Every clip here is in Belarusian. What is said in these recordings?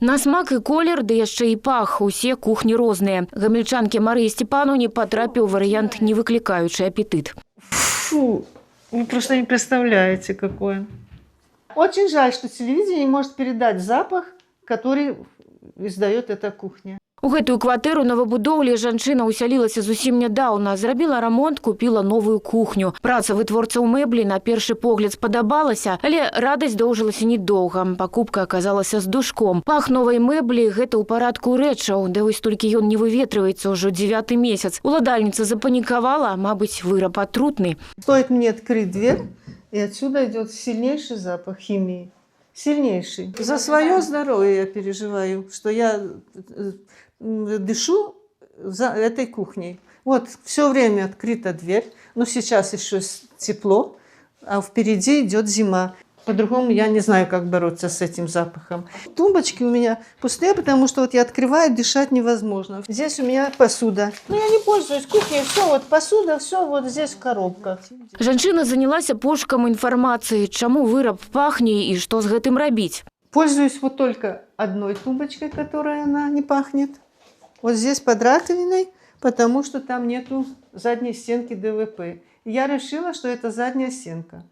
На смак і колер, ды яшчэ і пах, усе кухні розныя. Гамельчанке Марыі Степановне потрапіў варыянт, не выклікаючы апетит. Фу, вы просто не представляете, какой. Очень жаль, что телевидение не может передать запах, который издает эта кухня. У гэтую кватэру новабудоўлі жанчына ўсялілася зусім нядаўна, зрабіла рамонт, купіла новую кухню. Праца вытворцаў мэблі на першы погляд спадабалася, але радасць доўжылася недоўга. Пакупка аказалася з душком. Пах новай мэблі – гэта ў парадку рэчаў, да вось толькі ён не выветрываецца ўжо 9-й месяц. Уладальніца запанікавала, мабыць, выраб атрутны. Стоит мне открыть дверь, и отсюда идет сильнейший запах химии. Сильнейший. За свое здоровье я переживаю, что я дышу за этой кухней. Вот все время открыта дверь, но сейчас еще тепло, а впереди идет зима. По-другому я не знаю, как бороться с этим запахом. Тумбочки у меня пустые, потому что вот я открываю, дышать невозможно. Здесь у меня посуда. Но я не пользуюсь кухней, все вот посуда, все вот здесь в коробках. Жанчына занялася пошукам інфармацыі, чаму выраб пахне і што з гэтым рабіць. Пользуюсь вот только одной тумбочкой, которая она не пахнет. Вот здесь под раковиной, потому что там нету задней стенки ДВП. Я решила, что это задняя стенка.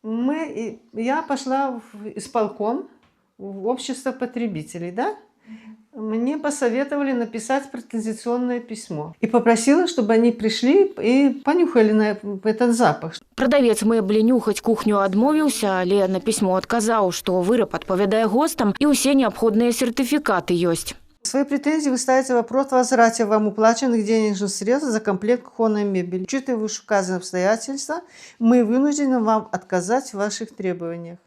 Я пошла в исполком, в общество потребителей, да? Мне посоветовали написать претензионное письмо. И попросила, чтобы они пришли и понюхали на этот запах. Прадавец мэблі нюхаць кухню адмовіўся, але на пісьмо адказаў, што выраб адпавядае ГОСТам і ўсе неабходныя сертыфікаты ёсць. В своей претензии вы ставите вопрос о возврате вам уплаченных денежных средств за комплект кухонной мебели. Учитывая вышеуказанные обстоятельства, мы вынуждены вам отказать в ваших требованиях.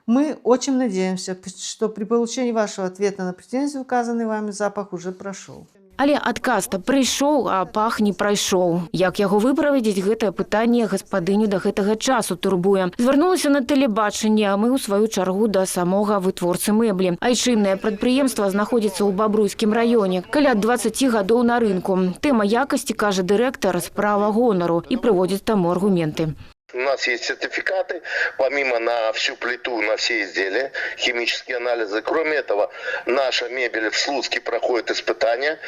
Мы очень надеемся, что при получении вашего ответа на претензию указанный вами запах уже прошел. Але адказ-то прыйшоў, а пах не прайшоў. Як яго выправіць, гэтае пытанне гаспадыню да гэтага часу турбуе. Звярнулася на тэлебачанне, а мы ў сваю чаргу да самога вытворцы мэблі. Айчыннае прадпрыемства знаходзіцца ў Бабруйскім раёне. Каля 20 гадоў на рынку. Тэма якасці, кажа дырэктар, справа гонару і прыводзіць таму аргументы. У нас есть сертификаты, помимо на всю плиту, на все изделия, химические анализы. Кроме этого, наша мебель в Слуцке проходит испытания.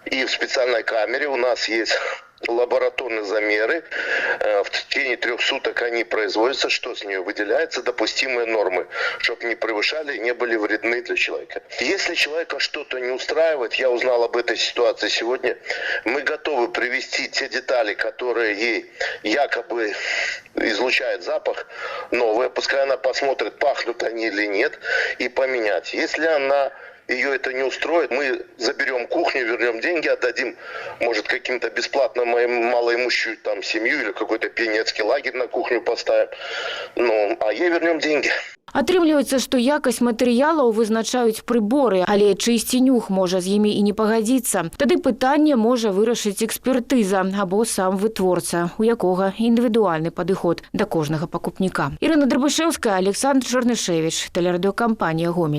И в специальной камере у нас есть лабораторные замеры. В течение 3 суток они производятся, что с нее выделяется, допустимые нормы, чтобы не превышали и не были вредны для человека. Если человека что-то не устраивает, я узнал об этой ситуации сегодня, мы готовы привести те детали, которые ей якобы излучают запах, новые, пускай она посмотрит, пахнут они или нет, и поменять. Если ее это не устроит, мы заберем кухню, вернем деньги, отдадим, может, каким-то бесплатно малоимущую там семью или какой-то пионерский лагерь на кухню поставим, а ей вернем деньги. Атрымліваецца, што якасць матэрыялаў вызначаюць прыборы, але чыйсьці нюх можа з імі і не пагадзіцца. Тады пытанне можа вырашыць экспертыза або сам вытворца, у якога індывідуальны падыход да кожнага пакупніка. Ірына Драбышэўская, Александр Чорнышевіч, тэлерадыёкампанія «Гомель».